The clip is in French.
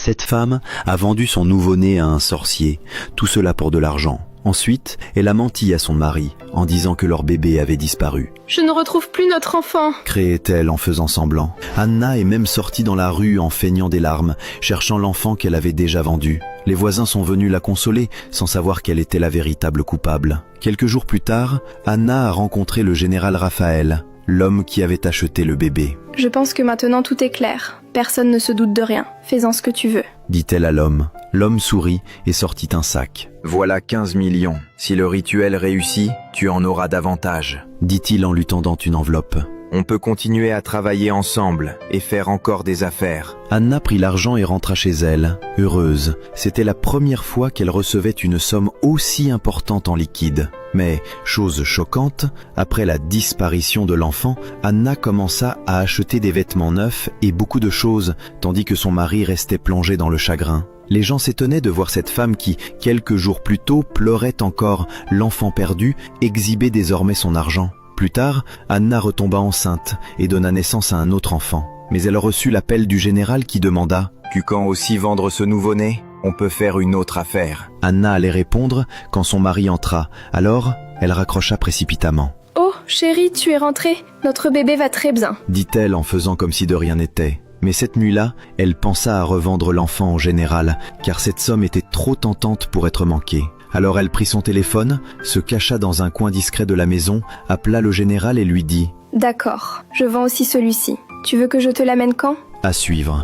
Cette femme a vendu son nouveau-né à un sorcier, tout cela pour de l'argent. Ensuite, elle a menti à son mari en disant que leur bébé avait disparu. Je ne retrouve plus notre enfant. Créait-elle en faisant semblant. Anna est même sortie dans la rue en feignant des larmes, cherchant l'enfant qu'elle avait déjà vendu. Les voisins sont venus la consoler, sans savoir qu'elle était la véritable coupable. Quelques jours plus tard, Anna a rencontré le général Raphaël, l'homme qui avait acheté le bébé. Je pense que maintenant tout est clair. Personne ne se doute de rien. Fais-en ce que tu veux. Dit-elle à l'homme. L'homme sourit et sortit un sac. Voilà 15 millions. Si le rituel réussit, tu en auras davantage. Dit-il en lui tendant une enveloppe. On peut continuer à travailler ensemble et faire encore des affaires. Anna prit l'argent et rentra chez elle, heureuse. C'était la première fois qu'elle recevait une somme aussi importante en liquide. Mais, chose choquante, après la disparition de l'enfant, Anna commença à acheter des vêtements neufs et beaucoup de choses, tandis que son mari restait plongé dans le chagrin. Les gens s'étonnaient de voir cette femme qui, quelques jours plus tôt, pleurait encore l'enfant perdu, exhiber désormais son argent. Plus tard, Anna retomba enceinte et donna naissance à un autre enfant. Mais elle reçut l'appel du général qui demanda « Tu comptes aussi vendre ce nouveau-né ? On peut faire une autre affaire. » Anna allait répondre quand son mari entra. Alors, elle raccrocha précipitamment. « Oh, chérie, tu es rentrée. Notre bébé va très bien. » dit-elle en faisant comme si de rien n'était. Mais cette nuit-là, elle pensa à revendre l'enfant au général, car cette somme était trop tentante pour être manquée. Alors elle prit son téléphone, se cacha dans un coin discret de la maison, appela le général et lui dit « D'accord, je vends aussi celui-ci. Tu veux que je te l'amène quand ?» À suivre.